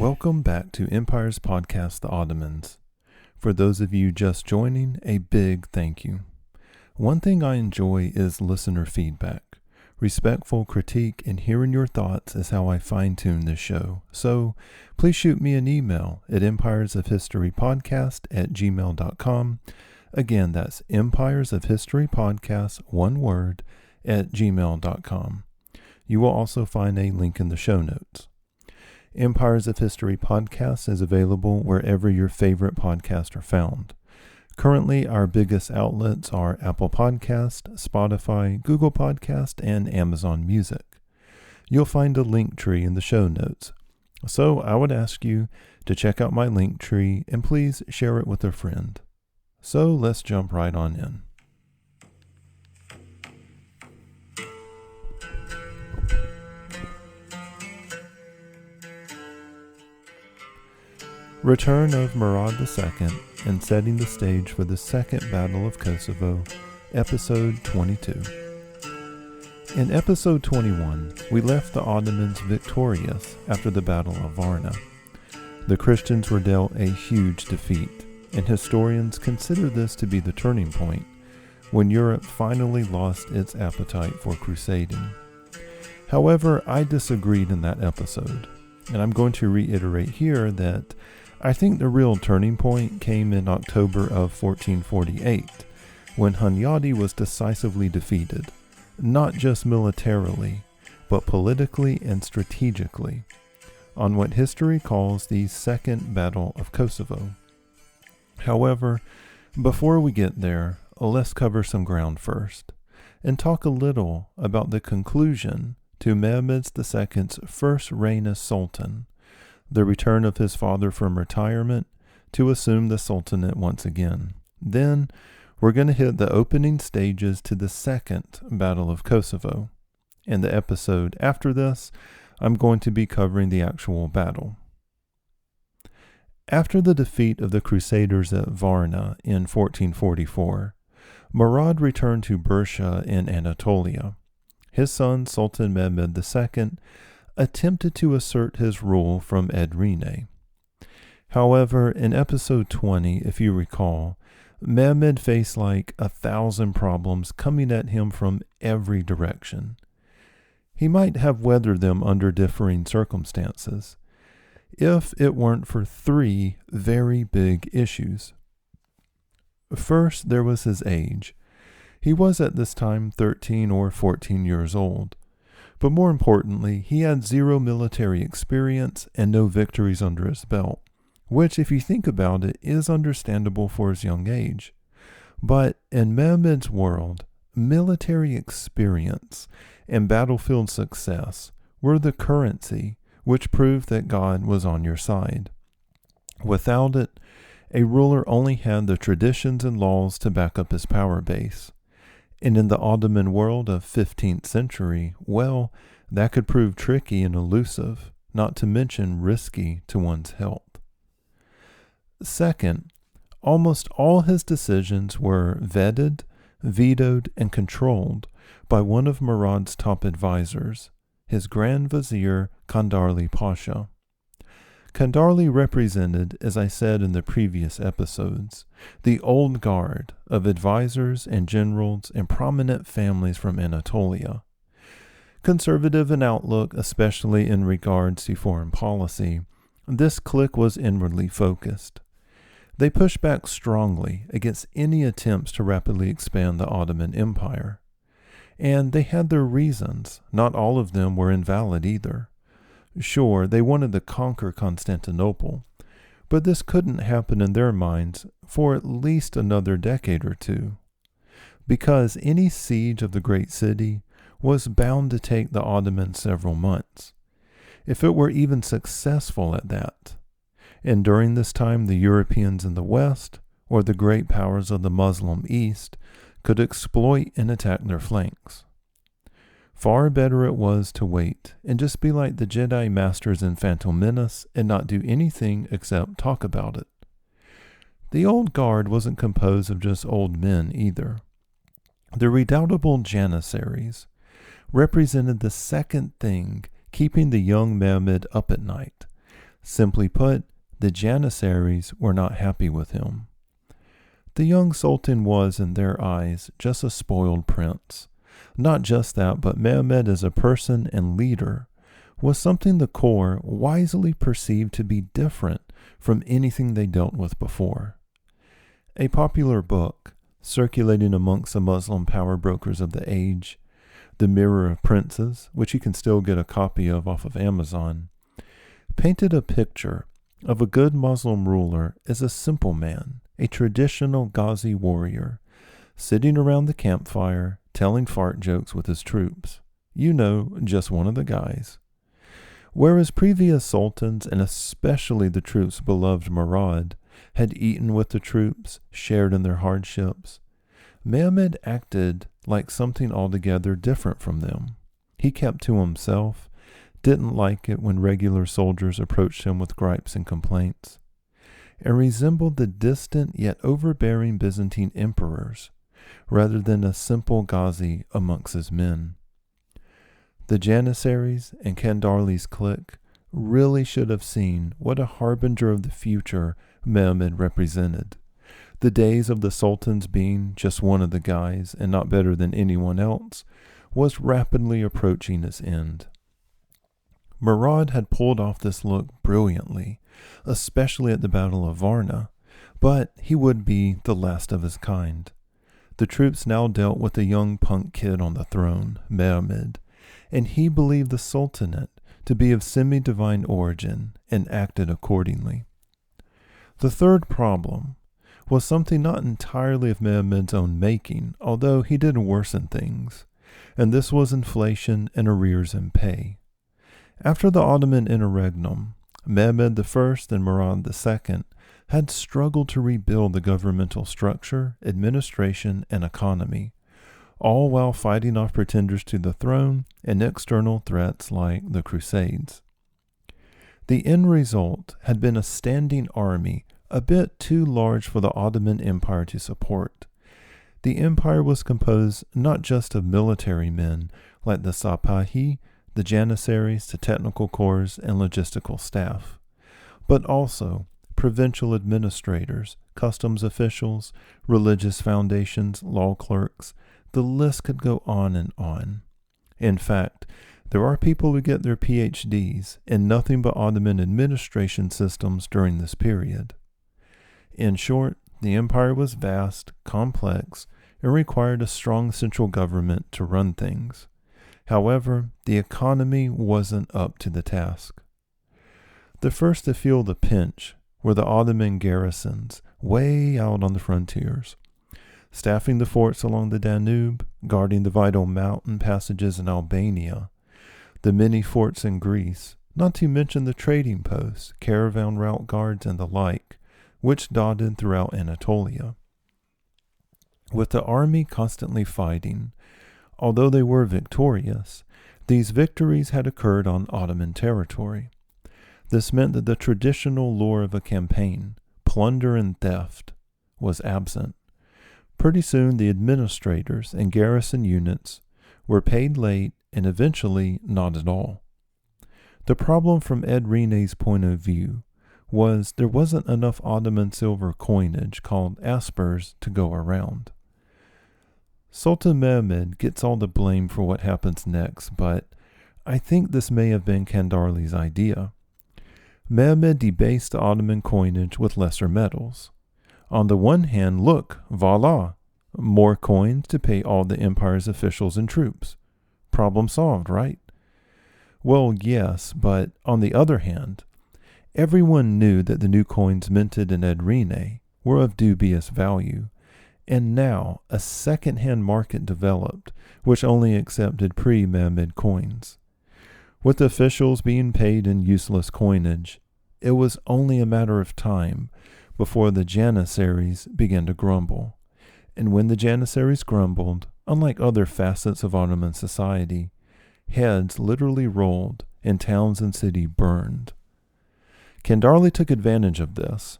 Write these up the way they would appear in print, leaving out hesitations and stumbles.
Welcome back to Empire's podcast, The Ottomans. For those of you just joining, a big thank you. One thing I enjoy is listener feedback. Respectful critique and hearing your thoughts is how I fine-tune this show. So please shoot me an email at empiresofhistorypodcast@gmail.com. Again, that's empiresofhistorypodcast, one word, @gmail.com. You will also find a link in the show notes. Empires of History Podcast is available wherever your favorite podcasts are found. Currently, our biggest outlets are Apple Podcast, Spotify, Google Podcast, and Amazon Music. You'll find a link tree in the show notes. So I would ask you to check out my link tree and please share it with a friend. So let's jump right on in. Return of Murad II and setting the stage for the Second Battle of Kosovo, Episode 22. In Episode 21, we left the Ottomans victorious after the Battle of Varna. The Christians were dealt a huge defeat, and historians consider this to be the turning point when Europe finally lost its appetite for crusading. However, I disagreed in that episode, and I'm going to reiterate here that I think the real turning point came in October of 1448, when Hunyadi was decisively defeated, not just militarily, but politically and strategically, on what history calls the Second Battle of Kosovo. However, before we get there, let's cover some ground first, and talk a little about the conclusion to Mehmed II's first reign as Sultan, the return of his father from retirement to assume the Sultanate once again. Then, we're going to hit the opening stages to the Second Battle of Kosovo. In the episode after this, I'm going to be covering the actual battle. After the defeat of the Crusaders at Varna in 1444, Murad returned to Bursa in Anatolia. His son, Sultan Mehmed II, attempted to assert his rule from Edrine. However, in episode 20, if you recall, Mehmed faced like 1,000 problems coming at him from every direction. He might have weathered them under differing circumstances, if it weren't for three very big issues. First, there was his age. He was at this time 13 or 14 years old. But more importantly, he had zero military experience and no victories under his belt, which, if you think about it, is understandable for his young age. But in Mehmed's world, military experience and battlefield success were the currency which proved that God was on your side. Without it, a ruler only had the traditions and laws to back up his power base. And in the Ottoman world of 15th century, well, that could prove tricky and elusive, not to mention risky to one's health. Second, almost all his decisions were vetted, vetoed, and controlled by one of Murad's top advisors, his Grand Vizier Kandarli Pasha. Kandarli represented, as I said in the previous episodes, the old guard of advisors and generals and prominent families from Anatolia. Conservative in outlook, especially in regards to foreign policy, this clique was inwardly focused. They pushed back strongly against any attempts to rapidly expand the Ottoman Empire. And they had their reasons. Not all of them were invalid either. Sure, they wanted to conquer Constantinople, but this couldn't happen in their minds for at least another decade or two, because any siege of the great city was bound to take the Ottomans several months, if it were even successful at that. And during this time, the Europeans in the West, or the great powers of the Muslim East, could exploit and attack their flanks. Far better it was to wait and just be like the Jedi Masters in Phantom Menace and not do anything except talk about it. The old guard wasn't composed of just old men either. The redoubtable Janissaries represented the second thing keeping the young Mehmed up at night, Simply put, the Janissaries were not happy with him. The young sultan was, in their eyes, just a spoiled prince. Not just that, but Mehmed as a person and leader was something the core wisely perceived to be different from anything they dealt with before. A popular book, circulating amongst the Muslim power brokers of the age, The Mirror of Princes, which you can still get a copy of off of Amazon, painted a picture of a good Muslim ruler as a simple man, a traditional Ghazi warrior, sitting around the campfire, telling fart jokes with his troops. You know, just one of the guys. Whereas previous sultans, and especially the troops' beloved Murad, had eaten with the troops, shared in their hardships, Mehmed acted like something altogether different from them. He kept to himself, didn't like it when regular soldiers approached him with gripes and complaints, and resembled the distant yet overbearing Byzantine emperors, rather than a simple Ghazi amongst his men. The Janissaries and Kandarli's clique really should have seen what a harbinger of the future Mehmed represented. The days of the sultans being just one of the guys and not better than anyone else was rapidly approaching its end. Murad had pulled off this look brilliantly, especially at the Battle of Varna, but he would be the last of his kind. The troops now dealt with a young punk kid on the throne, Mehmed, and he believed the Sultanate to be of semi-divine origin and acted accordingly. The third problem was something not entirely of Mehmed's own making, although he did worsen things, and this was inflation and arrears in pay. After the Ottoman interregnum, Mehmed I and Murad II had struggled to rebuild the governmental structure, administration, and economy, all while fighting off pretenders to the throne and external threats like the Crusades. The end result had been a standing army a bit too large for the Ottoman Empire to support. The empire was composed not just of military men like the Sapahi, the Janissaries, the technical corps, and logistical staff, but also provincial administrators, customs officials, religious foundations, law clerks. The list could go on and on. In fact, there are people who get their PhDs in nothing but Ottoman administration systems during this period. In short, the empire was vast, complex, and required a strong central government to run things. However, the economy wasn't up to the task. The first to feel the pinch were the Ottoman garrisons way out on the frontiers, staffing the forts along the Danube, guarding the vital mountain passages in Albania, the many forts in Greece, not to mention the trading posts, caravan route guards, and the like, which dotted throughout Anatolia. With the army constantly fighting, although they were victorious, these victories had occurred on Ottoman territory. This meant that the traditional lure of a campaign, plunder and theft, was absent. Pretty soon the administrators and garrison units were paid late and eventually not at all. The problem from Edrine's point of view was there wasn't enough Ottoman silver coinage called aspers to go around. Sultan Mehmed gets all the blame for what happens next, but I think this may have been Kandarli's idea. Mehmed debased the Ottoman coinage with lesser metals. On the one hand, look, voila, more coins to pay all the empire's officials and troops. Problem solved, right? Well, yes, but on the other hand, everyone knew that the new coins minted in Edrine were of dubious value, and now a second-hand market developed, which only accepted pre-Mehmed coins. With officials being paid in useless coinage, it was only a matter of time before the Janissaries began to grumble. And when the Janissaries grumbled, unlike other facets of Ottoman society, heads literally rolled and towns and cities burned. Kandarli took advantage of this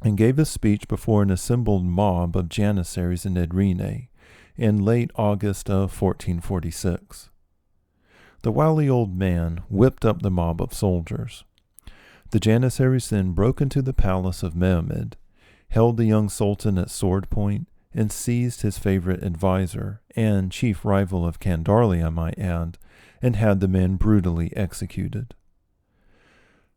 and gave a speech before an assembled mob of Janissaries in Edrine in late August of 1446. The wily old man whipped up the mob of soldiers. The Janissaries then broke into the palace of Mehmed, held the young sultan at sword point, and seized his favorite advisor, and chief rival of Kandarli, I might add, and had the man brutally executed.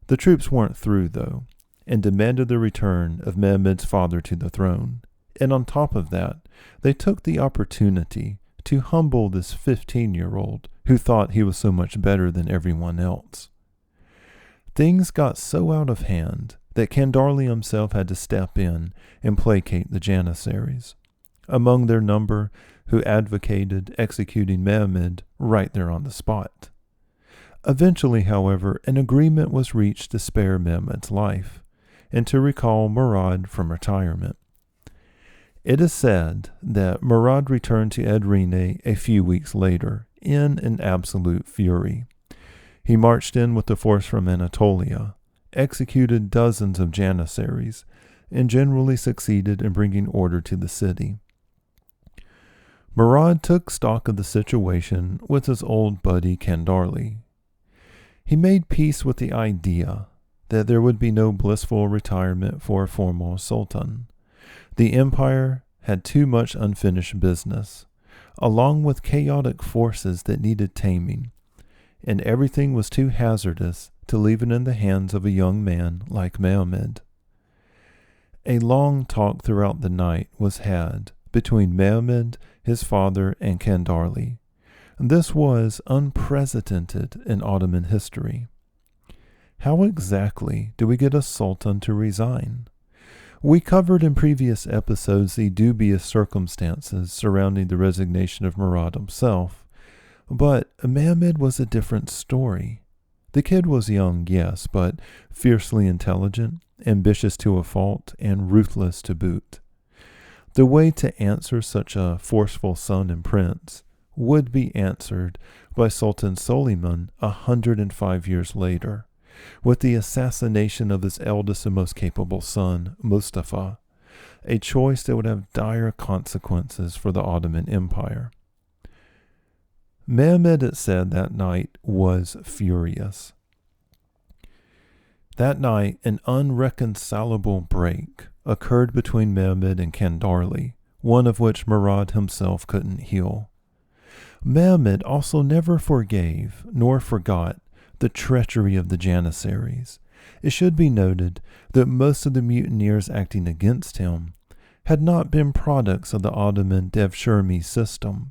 The troops weren't through, though, and demanded the return of Mehmed's father to the throne, and on top of that, they took the opportunity to humble this 15-year-old who thought he was so much better than everyone else. Things got so out of hand that Kandarli himself had to step in and placate the Janissaries, among their number who advocated executing Mehmed right there on the spot. Eventually, however, an agreement was reached to spare Mehmed's life and to recall Murad from retirement. It is said that Murad returned to Edrine a few weeks later in an absolute fury. He marched in with a force from Anatolia, executed dozens of Janissaries, and generally succeeded in bringing order to the city. Murad took stock of the situation with his old buddy Kandarli. He made peace with the idea that there would be no blissful retirement for a former sultan. The empire had too much unfinished business, along with chaotic forces that needed taming, and everything was too hazardous to leave it in the hands of a young man like Mehmed. A long talk throughout the night was had between Mehmed, his father, and Kandarli. This was unprecedented in Ottoman history. How exactly do we get a sultan to resign? We covered in previous episodes the dubious circumstances surrounding the resignation of Murad himself, but Mehmed was a different story. The kid was young, yes, but fiercely intelligent, ambitious to a fault, and ruthless to boot. The way to answer such a forceful son and prince would be answered by Sultan Suleiman 105 years later, with the assassination of his eldest and most capable son, Mustafa, a choice that would have dire consequences for the Ottoman Empire. Mehmed, it said, that night was furious. That night, an unreconcilable break occurred between Mehmed and Kandarli, one of which Murad himself couldn't heal. Mehmed also never forgave nor forgot the treachery of the Janissaries. It should be noted that most of the mutineers acting against him had not been products of the Ottoman devshirme system,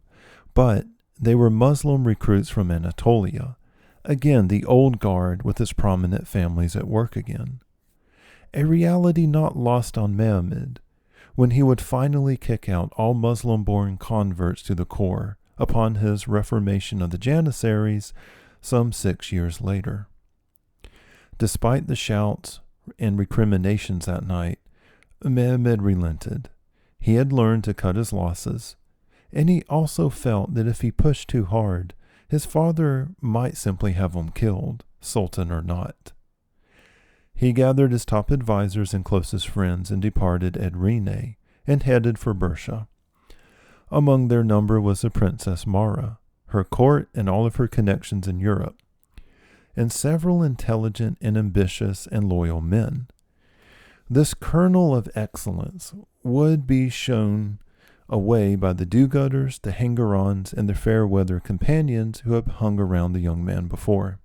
but they were Muslim recruits from Anatolia, again the old guard with its prominent families at work again. A reality not lost on Mehmed when he would finally kick out all Muslim-born converts to the core upon his reformation of the Janissaries some 6 years later. Despite the shouts and recriminations that night, Mehmed relented. He had learned to cut his losses, and he also felt that if he pushed too hard, his father might simply have him killed, sultan or not. He gathered his top advisors and closest friends and departed Edrine and headed for Bersha. Among their number was the Princess Mara, her court and all of her connections in Europe, and several intelligent and ambitious and loyal men. This kernel of excellence would be shown away by the do-gooders, the hanger-ons, and the fair-weather companions who had hung around the young man before.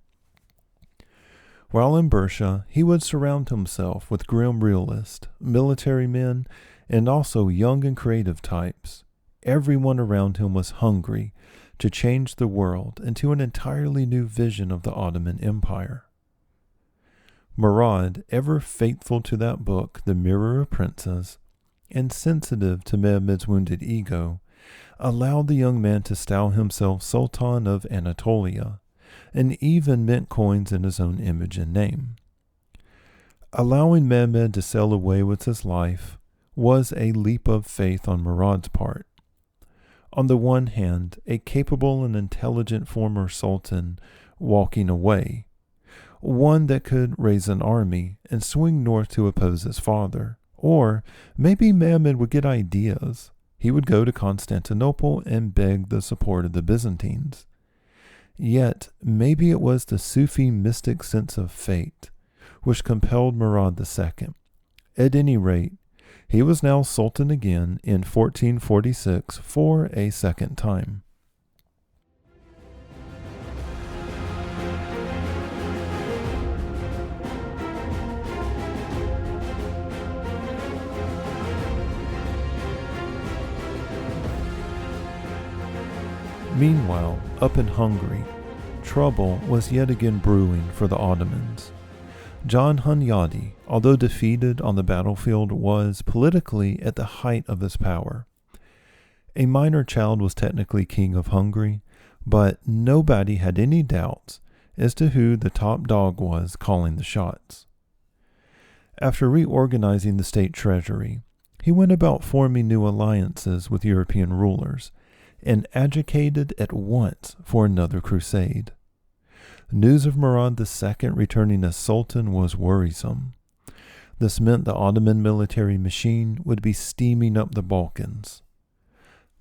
While in Bersha, he would surround himself with grim realists, military men, and also young and creative types. Everyone around him was hungry to change the world into an entirely new vision of the Ottoman Empire. Murad, ever faithful to that book, The Mirror of Princes, and sensitive to Mehmed's wounded ego, allowed the young man to style himself Sultan of Anatolia, and even mint coins in his own image and name. Allowing Mehmed to sail away with his life was a leap of faith on Murad's part. On the one hand, a capable and intelligent former sultan walking away, one that could raise an army and swing north to oppose his father. Or maybe Mehmed would get ideas. He would go to Constantinople and beg the support of the Byzantines. Yet, maybe it was the Sufi mystic sense of fate, which compelled Murad II. At any rate, he was now Sultan again in 1446 for a second time. Meanwhile, up in Hungary, trouble was yet again brewing for the Ottomans. John Hunyadi, although defeated on the battlefield, was politically at the height of his power. A minor child was technically king of Hungary, but nobody had any doubts as to who the top dog was calling the shots. After reorganizing the state treasury, he went about forming new alliances with European rulers, and agitated at once for another crusade. News of Murad II returning as Sultan was worrisome. This meant the Ottoman military machine would be steaming up the Balkans.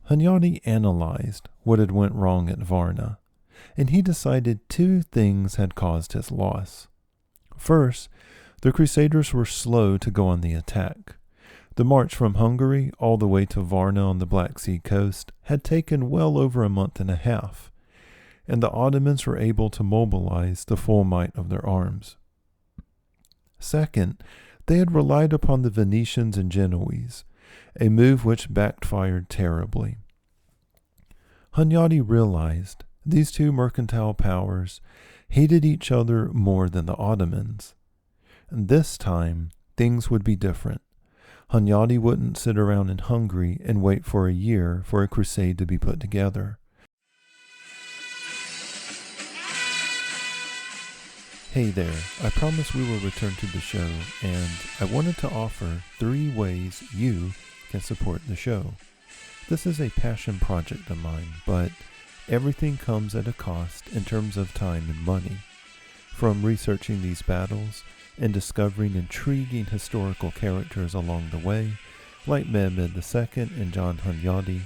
Hunyadi analyzed what had went wrong at Varna, and he decided two things had caused his loss. First, the Crusaders were slow to go on the attack. The march from Hungary all the way to Varna on the Black Sea coast had taken well over a month and a half, and the Ottomans were able to mobilize the full might of their arms. Second, they had relied upon the Venetians and Genoese, a move which backfired terribly. Hunyadi realized these two mercantile powers hated each other more than the Ottomans. And this time, things would be different. Hunyadi wouldn't sit around in Hungary and wait for a year for a crusade to be put together. Hey there, I promised we will return to the show, and I wanted to offer 3 ways you can support the show. This is a passion project of mine, but everything comes at a cost in terms of time and money. From researching these battles and discovering intriguing historical characters along the way, like Mehmed II and John Hunyadi,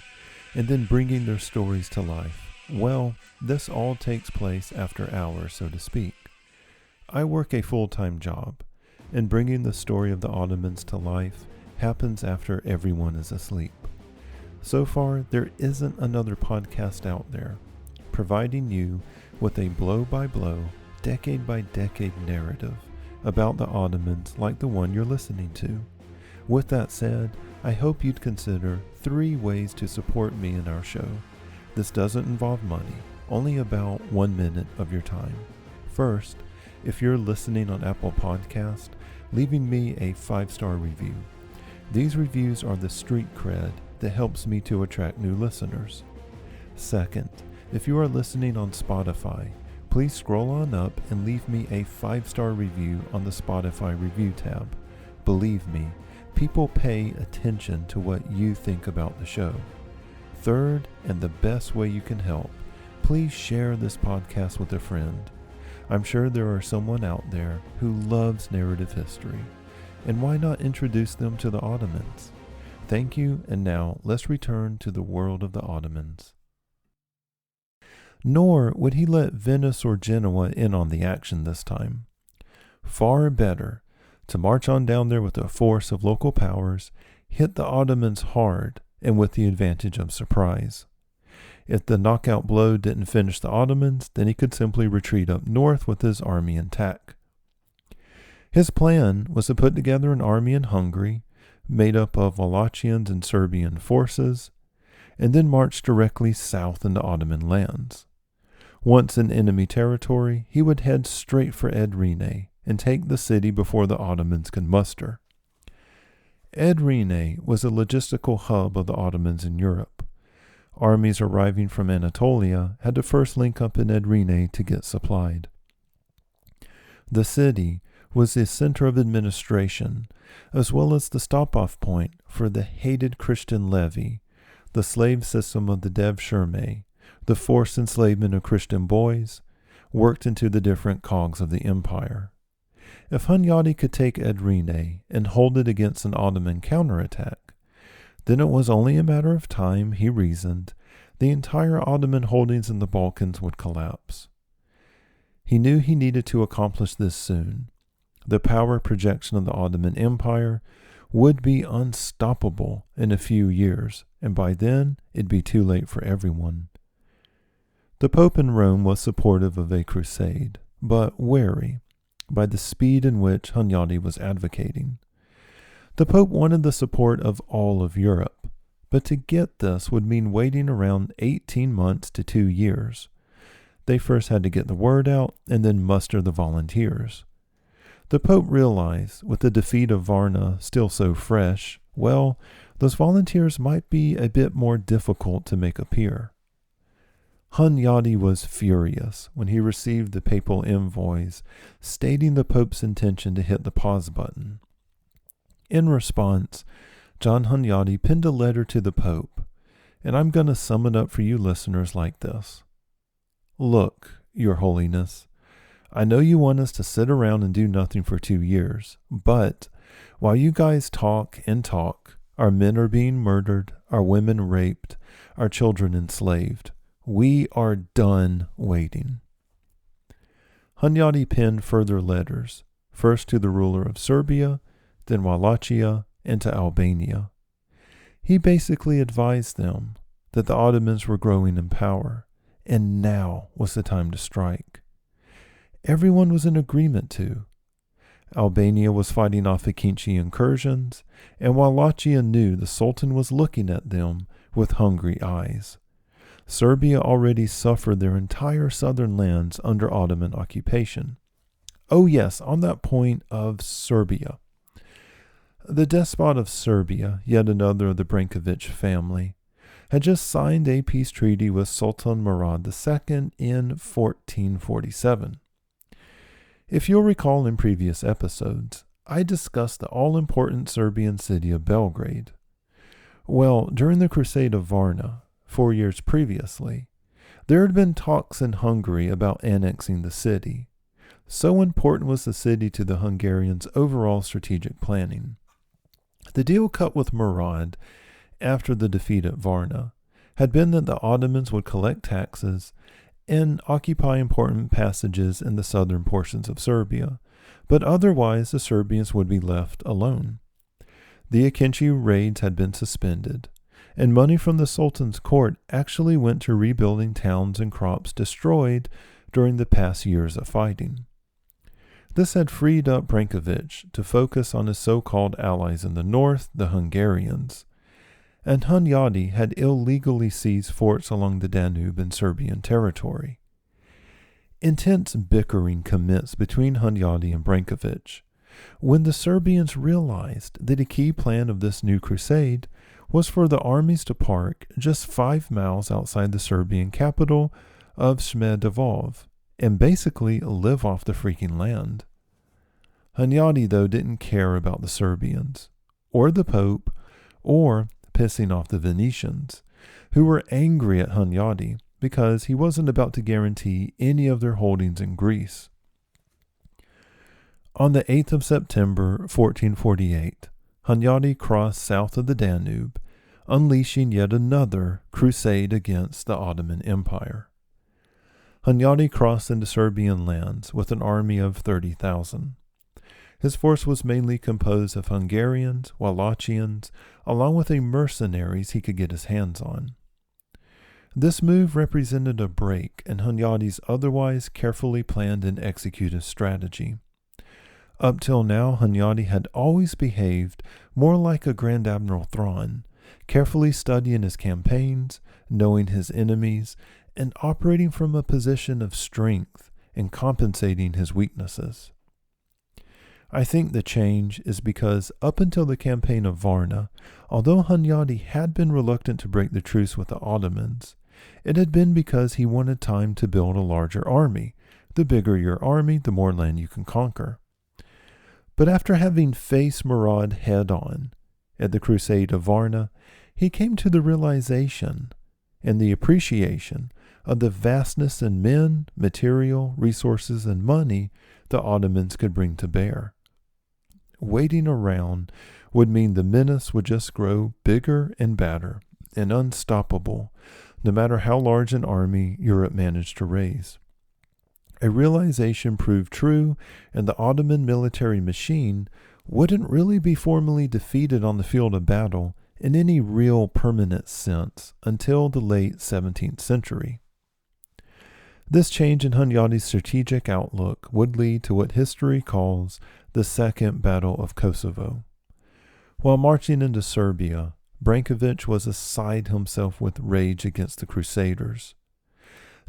and then bringing their stories to life. Well, this all takes place after hours, so to speak. I work a full-time job, and bringing the story of the Ottomans to life happens after everyone is asleep. So far, there isn't another podcast out there providing you with a blow-by-blow, decade-by-decade narrative about the Ottomans like the one you're listening to. With that said, I hope you'd consider 3 ways to support me in our show. This doesn't involve money, only about 1 minute of your time. First, if you're listening on Apple Podcast, leaving me a 5-star review. These reviews are the street cred that helps me to attract new listeners. Second, if you are listening on Spotify, please scroll on up and leave me a 5-star review on the Spotify review tab. Believe me, people pay attention to what you think about the show. Third, and the best way you can help, please share this podcast with a friend. I'm sure there are someone out there who loves narrative history, and why not introduce them to the Ottomans? Thank you, and now let's return to the world of the Ottomans. Nor would he let Venice or Genoa in on the action this time. Far better to march on down there with a force of local powers, hit the Ottomans hard, and with the advantage of surprise. If the knockout blow didn't finish the Ottomans, then he could simply retreat up north with his army intact. His plan was to put together an army in Hungary, made up of Wallachians and Serbian forces, and then march directly south into Ottoman lands. Once in enemy territory, he would head straight for Edrine and take the city before the Ottomans could muster. Edrine was a logistical hub of the Ottomans in Europe. Armies arriving from Anatolia had to first link up in Edrine to get supplied. The city was the center of administration, as well as the stop-off point for the hated Christian levy, the slave system of the Devshirme, the forced enslavement of Christian boys, worked into the different cogs of the empire. If Hunyadi could take Edrine and hold it against an Ottoman counterattack, then it was only a matter of time, he reasoned, the entire Ottoman holdings in the Balkans would collapse. He knew he needed to accomplish this soon. the power projection of the Ottoman Empire would be unstoppable in a few years, and by then it'd be too late for everyone. The Pope in Rome was supportive of a crusade, but wary by the speed in which Hunyadi was advocating. The Pope wanted the support of all of Europe, but to get this would mean waiting around 18 months to 2 years. They first had to get the word out and then muster the volunteers. The Pope realized, with the defeat of Varna still so fresh, well, those volunteers might be a bit more difficult to make appear. Hunyadi was furious when he received the papal envoys stating the Pope's intention to hit the pause button. In response, John Hunyadi penned a letter to the Pope, and I'm going to sum it up for you listeners like this. Look, Your Holiness, I know you want us to sit around and do nothing for 2 years, but while you guys talk and talk, our men are being murdered, our women raped, our children enslaved. We are done waiting. Hunyadi penned further letters, first to the ruler of Serbia, then Wallachia, and to Albania. He basically advised them that the Ottomans were growing in power, and now was the time to strike. Everyone was in agreement to. Albania was fighting off Akinci incursions, and Wallachia knew the Sultan was looking at them with hungry eyes. Serbia already suffered their entire southern lands under Ottoman occupation. Oh yes, on that point of Serbia. The despot of Serbia, yet another of the Branković family, had just signed a peace treaty with Sultan Murad II in 1447. If you'll recall in previous episodes, I discussed the all-important Serbian city of Belgrade. Well, during the Crusade of Varna, 4 years previously, there had been talks in Hungary about annexing the city. So important was the city to the Hungarians' overall strategic planning. The deal cut with Murad after the defeat at Varna had been that the Ottomans would collect taxes and occupy important passages in the southern portions of Serbia, but otherwise the Serbians would be left alone. The Akinci raids had been suspended, and money from the Sultan's court actually went to rebuilding towns and crops destroyed during the past years of fighting. This had freed up Branković to focus on his so-called allies in the north, the Hungarians, and Hunyadi had illegally seized forts along the Danube in Serbian territory. Intense bickering commenced between Hunyadi and Branković when the Serbians realized that a key plan of this new crusade was for the armies to park just 5 miles outside the Serbian capital of Smederevo and basically live off the freaking land. Hunyadi, though, didn't care about the Serbians, or the Pope, or pissing off the Venetians, who were angry at Hunyadi because he wasn't about to guarantee any of their holdings in Greece. On the 8th of September 1448, Hunyadi crossed south of the Danube, unleashing yet another crusade against the Ottoman Empire. Hunyadi crossed into Serbian lands with an army of 30,000. His force was mainly composed of Hungarians, Wallachians, along with the mercenaries he could get his hands on. This move represented a break in Hunyadi's otherwise carefully planned and executed strategy. Up till now, Hunyadi had always behaved more like a Grand Admiral Thrawn, carefully studying his campaigns, knowing his enemies, and operating from a position of strength and compensating his weaknesses. I think the change is because up until the campaign of Varna, although Hunyadi had been reluctant to break the truce with the Ottomans, it had been because he wanted time to build a larger army. The bigger your army, the more land you can conquer. But after having faced Murad head-on at the Crusade of Varna, he came to the realization and the appreciation of the vastness in men, material, resources, and money the Ottomans could bring to bear. Waiting around would mean the menace would just grow bigger and badder and unstoppable, no matter how large an army Europe managed to raise. A realization proved true, and the Ottoman military machine wouldn't really be formally defeated on the field of battle in any real permanent sense until the late 17th century. This change in Hunyadi's strategic outlook would lead to what history calls the Second Battle of Kosovo. While marching into Serbia, Branković was beside himself with rage against the Crusaders.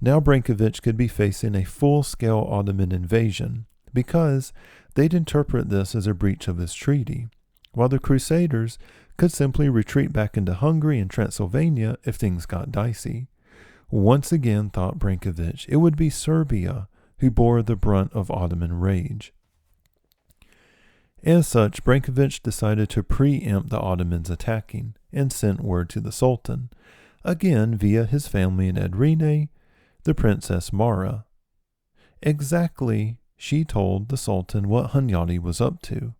Now Branković could be facing a full-scale Ottoman invasion because they'd interpret this as a breach of his treaty, while the Crusaders could simply retreat back into Hungary and Transylvania if things got dicey. Once again, thought Branković, it would be Serbia who bore the brunt of Ottoman rage. As such, Branković decided to preempt the Ottomans attacking and sent word to the Sultan, again via his family in Edrine, the Princess Mara. Exactly, she told the Sultan what Hunyadi was up to,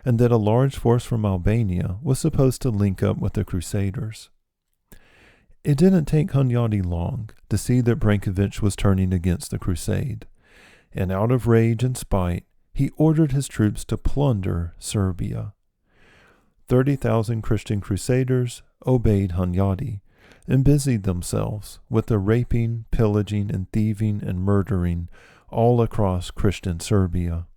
and that a large force from Albania was supposed to link up with the Crusaders. It didn't take Hunyadi long to see that Branković was turning against the Crusade, and out of rage and spite, he ordered his troops to plunder Serbia. 30,000 Christian crusaders obeyed Hunyadi and busied themselves with the raping, pillaging, and thieving and murdering all across Christian Serbia.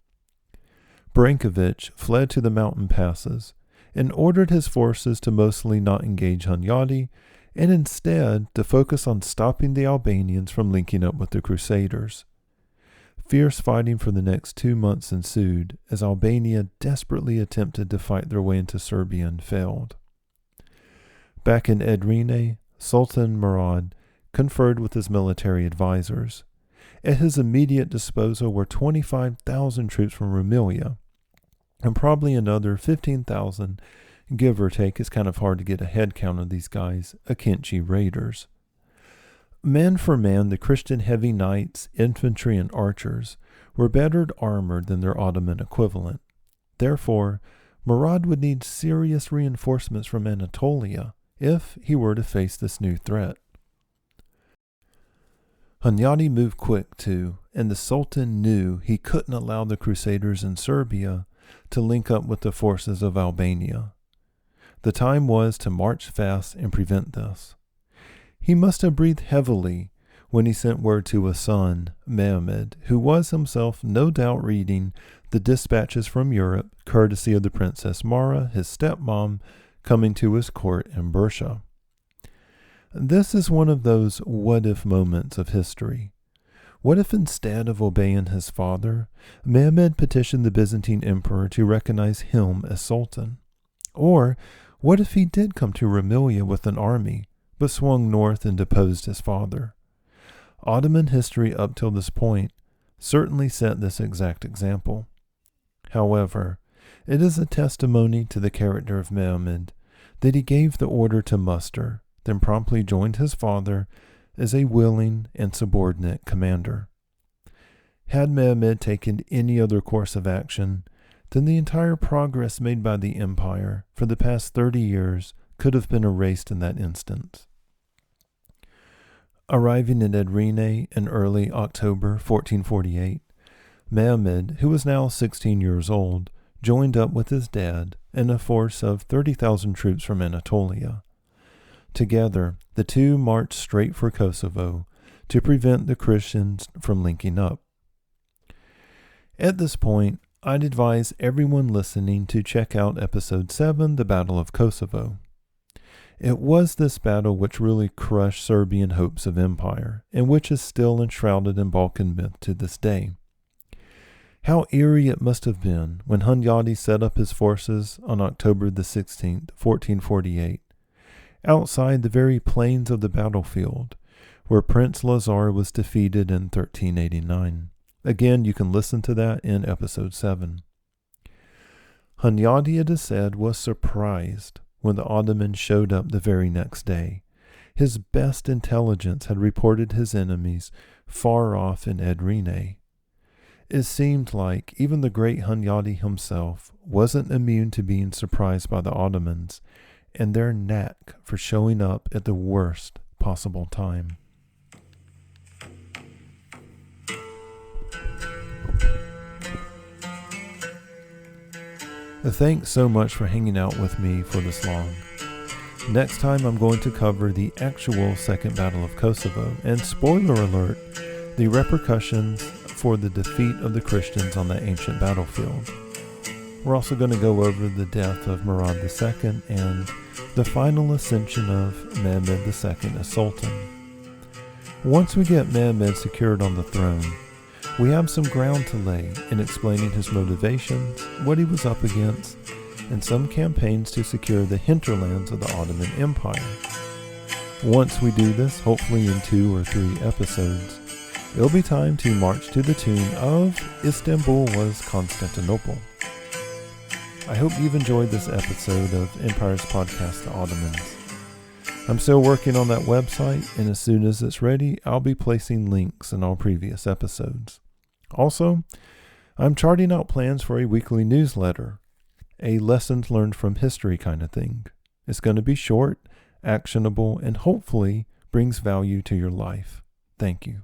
Branković fled to the mountain passes and ordered his forces to mostly not engage Hunyadi and instead to focus on stopping the Albanians from linking up with the Crusaders. Fierce fighting for the next 2 months ensued as Albania desperately attempted to fight their way into Serbia and failed. Back in Edrine, Sultan Murad conferred with his military advisors. At his immediate disposal were 25,000 troops from Rumelia, and probably another 15,000, give or take. It's kind of hard to get a head count of these guys, Akinci raiders. Man for man, the Christian heavy knights, infantry, and archers were better armored than their Ottoman equivalent. Therefore, Murad would need serious reinforcements from Anatolia if he were to face this new threat. Hunyadi moved quick too, and the Sultan knew he couldn't allow the Crusaders in Serbia to link up with the forces of Albania. The time was to march fast and prevent this. He must have breathed heavily when he sent word to his son, Mehmed, who was himself no doubt reading the dispatches from Europe, courtesy of the Princess Mara, his stepmom, coming to his court in Bursa. This is one of those what-if moments of history. What if instead of obeying his father, Mehmed petitioned the Byzantine emperor to recognize him as sultan? Or what if he did come to Rumelia with an army, but swung north and deposed his father? Ottoman history up till this point certainly set this exact example. However, it is a testimony to the character of Mehmed that he gave the order to muster, then promptly joined his father as a willing and subordinate commander. Had Mehmed taken any other course of action, then the entire progress made by the empire for the past 30 years could have been erased in that instance. Arriving in Edrine in early October 1448, Mehmed, who was now 16 years old, joined up with his dad and a force of 30,000 troops from Anatolia. Together, the two marched straight for Kosovo to prevent the Christians from linking up. At this point, I'd advise everyone listening to check out episode 7, the Battle of Kosovo. It was this battle which really crushed Serbian hopes of empire, and which is still enshrouded in Balkan myth to this day. How eerie it must have been when Hunyadi set up his forces on October the 16th, 1448, outside the very plains of the battlefield, where Prince Lazar was defeated in 1389. Again, you can listen to that in episode 7. Hunyadi, it is said, was surprised when the Ottomans showed up the very next day. His best intelligence had reported his enemies far off in Edrine. It seemed like even the great Hunyadi himself wasn't immune to being surprised by the Ottomans and their knack for showing up at the worst possible time. Thanks so much for hanging out with me for this long. Next time I'm going to cover the actual Second Battle of Kosovo, and spoiler alert, the repercussions for the defeat of the Christians on that ancient battlefield. We're also going to go over the death of Murad II and the final ascension of Mehmed II as Sultan. Once we get Mehmed secured on the throne, we have some ground to lay in explaining his motivations, what he was up against, and some campaigns to secure the hinterlands of the Ottoman Empire. Once we do this, hopefully in 2 or 3 episodes, it'll be time to march to the tune of Istanbul was Constantinople. I hope you've enjoyed this episode of Empire's Podcast, The Ottomans. I'm still working on that website, and as soon as it's ready, I'll be placing links in all previous episodes. Also, I'm charting out plans for a weekly newsletter, a lessons learned from history kind of thing. It's going to be short, actionable, and hopefully brings value to your life. Thank you.